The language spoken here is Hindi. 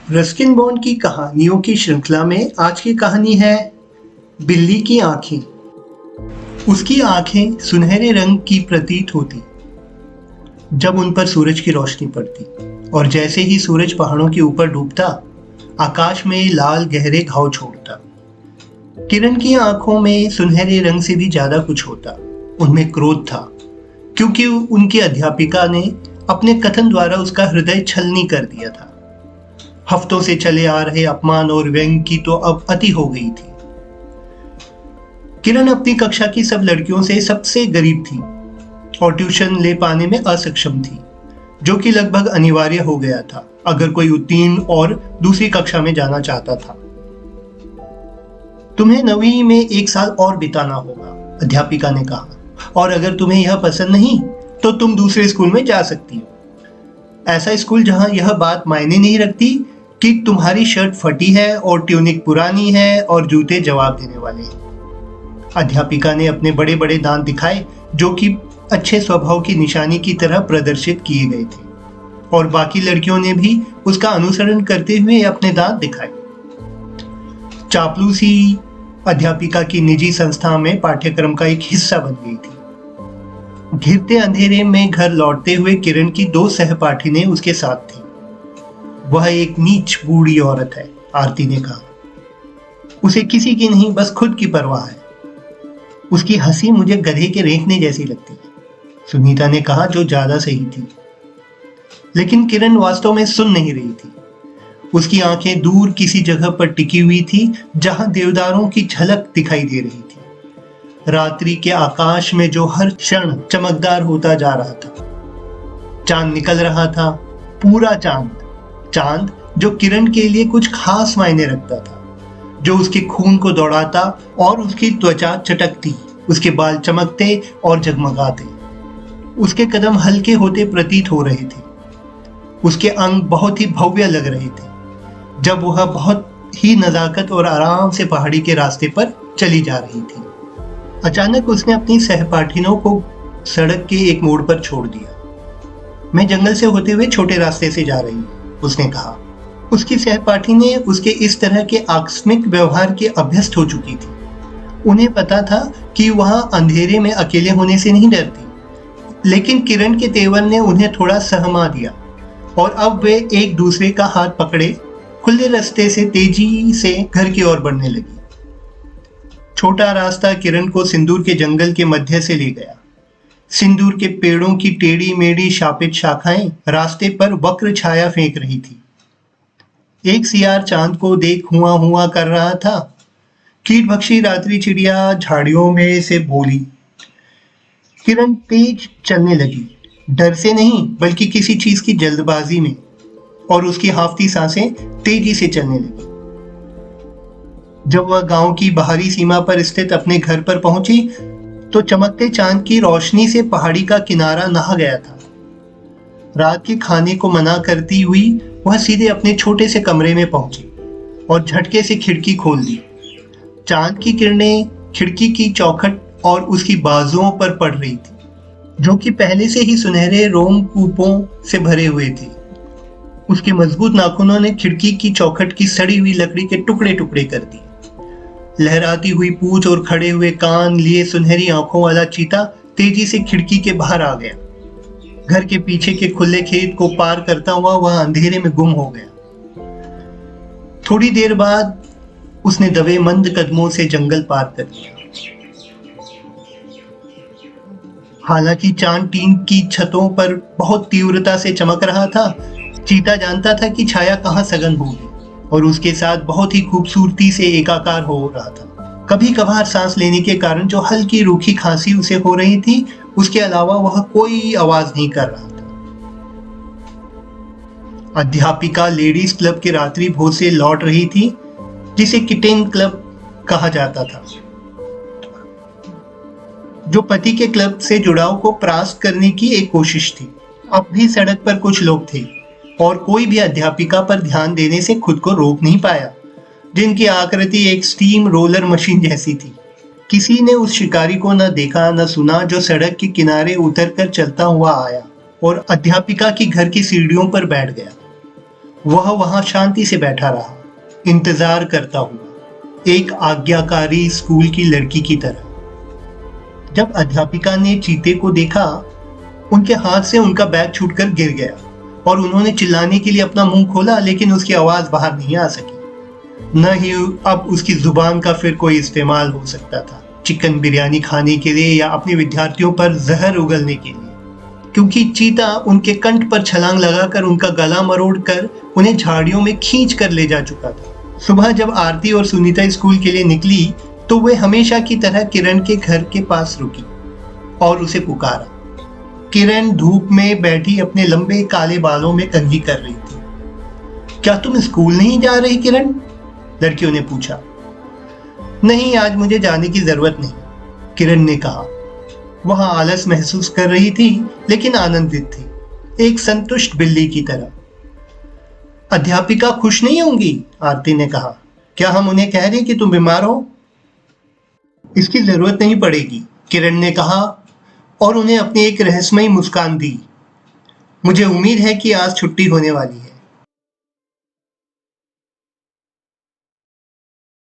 रस्किन बॉन्ड की कहानियों की श्रृंखला में आज की कहानी है बिल्ली की आंखें। उसकी आंखें सुनहरे रंग की प्रतीत होती जब उन पर सूरज की रोशनी पड़ती, और जैसे ही सूरज पहाड़ों के ऊपर डूबता, आकाश में लाल गहरे घाव छोड़ता। किरण की आंखों में सुनहरे रंग से भी ज्यादा कुछ होता। उनमें क्रोध था, क्योंकि उनकी अध्यापिका ने अपने कथन द्वारा उसका हृदय छलनी कर दिया था। हफ्तों से चले आ रहे अपमान और व्यंग की तो अब अति हो गई थी। किरण अपनी कक्षा की सब लड़कियों से सबसे गरीब थी और ट्यूशन ले पाने में असक्षम थी, जो कि लगभग अनिवार्य हो गया था अगर कोई उत्तीर्ण और दूसरी कक्षा में जाना चाहता था। तुम्हें 9वीं में 1 साल और बिताना होगा, अध्यापिका ने कहा, और अगर तुम्हें यह पसंद नहीं तो तुम दूसरे स्कूल में जा सकती हो। ऐसा स्कूल जहां यह बात मायने नहीं रखती कि तुम्हारी शर्ट फटी है और ट्यूनिक पुरानी है और जूते जवाब देने वाले हैं। अध्यापिका ने अपने बड़े बड़े दांत दिखाए, जो कि अच्छे स्वभाव की निशानी की तरह प्रदर्शित किए गए थे, और बाकी लड़कियों ने भी उसका अनुसरण करते हुए अपने दांत दिखाए। चापलूसी अध्यापिका की निजी संस्था में पाठ्यक्रम का एक हिस्सा बन गई थी। घिरते अंधेरे में घर लौटते हुए किरण की 2 सहपाठिनें उसके साथ थी। वह एक नीच बूढ़ी औरत है, आरती ने कहा। उसे किसी की नहीं, बस खुद की परवाह है। उसकी हंसी मुझे गधे के रेंकने जैसी लगती है, सुनीता ने कहा, जो ज्यादा सही थी। लेकिन किरण वास्तव में सुन नहीं रही थी। उसकी आंखें दूर किसी जगह पर टिकी हुई थी, जहां देवदारों की झलक दिखाई दे रही थी। रात्रि के आकाश में जो हर क्षण चमकदार होता जा रहा था। चांद निकल रहा था, पूरा चांद, चांद जो किरण के लिए कुछ खास मायने रखता था, जो उसके खून को दौड़ाता और उसकी त्वचा चटकती, उसके बाल चमकते और जगमगाते। उसके कदम हल्के होते प्रतीत हो रहे थे। उसके अंग बहुत ही भव्य लग रहे थे जब वह बहुत ही नजाकत और आराम से पहाड़ी के रास्ते पर चली जा रही थी। अचानक उसने अपनी सहपाठिनों को सड़क के एक मोड़ पर छोड़ दिया। मैं जंगल से होते हुए छोटे रास्ते से जा रही हूँ, उसने कहा। उसकी सहपाठी ने उसके इस तरह के आकस्मिक व्यवहार के अभ्यस्त हो चुकी थी। उन्हें पता था कि वह अंधेरे में अकेले होने से नहीं डरती, लेकिन किरण के तेवर ने उन्हें थोड़ा सहमा दिया, और अब वे एक दूसरे का हाथ पकड़े खुले रास्ते से तेजी से घर की ओर बढ़ने लगी। छोटा रास्ता किरण को सिंदूर के जंगल के मध्य से ले गया। सिंदूर के पेड़ों की टेढ़ी मेढ़ी शापित शाखाएं रास्ते पर वक्र छाया फेंक रही थी। एक सियार चांद को देख हुआ हुआ कर रहा था। कीटभक्षी रात्रि चिड़िया झाड़ियों में से बोली। किरण तेज चलने लगी, डर से नहीं बल्कि किसी चीज की जल्दबाजी में, और उसकी हाफती सांसें तेजी से चलने लगी। जब वह गांव की बाहरी सीमा पर स्थित अपने घर पर पहुंची तो चमकते चांद की रोशनी से पहाड़ी का किनारा नहा गया था। रात के खाने को मना करती हुई वह सीधे अपने छोटे से कमरे में पहुंची और झटके से खिड़की खोल दी। चांद की किरणें खिड़की की चौखट और उसकी बाजुओं पर पड़ रही थी, जो कि पहले से ही सुनहरे रोमकूपों से भरे हुए थे। उसके मजबूत नाखूनों ने खिड़की की चौखट की सड़ी हुई लकड़ी के टुकड़े टुकड़े कर दिए। लहराती हुई पूंछ और खड़े हुए कान लिए सुनहरी आंखों वाला चीता तेजी से खिड़की के बाहर आ गया। घर के पीछे के खुले खेत को पार करता हुआ वह अंधेरे में गुम हो गया। थोड़ी देर बाद उसने दबे मंद कदमों से जंगल पार कर लिया। हालांकि चांद टीन की छतों पर बहुत तीव्रता से चमक रहा था, चीता जानता था कि छाया कहाँ सघन होगी और उसके साथ बहुत ही खूबसूरती से एकाकार हो रहा था। कभी कभार सांस लेने के कारण जो हल्की रूखी खांसी उसे हो रही थी, उसके अलावा वह कोई आवाज नहीं कर रहा था। अध्यापिका लेडीज क्लब के रात्रि भोज से लौट रही थी, जिसे किटेन क्लब कहा जाता था, जो पति के क्लब से जुड़ाव को परास्त करने की एक कोशिश थी। अब भी सड़क पर कुछ लोग थे और कोई भी अध्यापिका पर ध्यान देने से खुद को रोक नहीं पाया, जिनकी आकृति एक स्टीम रोलर मशीन जैसी थी। किसी ने उस शिकारी को न देखा न सुना, जो सड़क के किनारे उतरकर चलता हुआ आया और अध्यापिका की घर की सीढ़ियों पर बैठ गया। वह वहां शांति से बैठा रहा, इंतजार करता हुआ, एक आज्ञाकारी स्कूल की लड़की की तरह। जब अध्यापिका ने चीते को देखा, उनके हाथ से उनका बैग छूटकर गिर गया और उन्होंने चिल्लाने के लिए अपना मुंह खोला, लेकिन उसकी आवाज बाहर नहीं आ सकी। न ही अब उसकी जुबान का फिर कोई इस्तेमाल हो सकता था, चिकन बिरयानी खाने के लिए या अपने विद्यार्थियों पर जहर उगलने के लिए, क्योंकि चीता उनके कंठ पर छलांग लगाकर उनका गला मरोड़कर उन्हें झाड़ियों में खींच कर ले जा चुका था। सुबह जब आरती और सुनीता स्कूल के लिए निकली तो वे हमेशा की तरह किरण के घर के पास रुकी और उसे पुकारा। किरण धूप में बैठी अपने लंबे काले बालों में कंघी कर रही थी। क्या तुम स्कूल नहीं जा रही किरण? लड़कियों ने पूछा। नहीं, आज मुझे जाने की जरूरत नहीं, किरण ने कहा। वह आलस महसूस कर रही थी लेकिन आनंदित थी, एक संतुष्ट बिल्ली की तरह। अध्यापिका खुश नहीं होंगी, आरती ने कहा। क्या हम उन्हें कह दें कि तुम बीमार हो? इसकी जरूरत नहीं पड़ेगी, किरण ने कहा और उन्हें अपनी एक रहस्यमयी मुस्कान दी। मुझे उम्मीद है कि आज छुट्टी होने वाली है।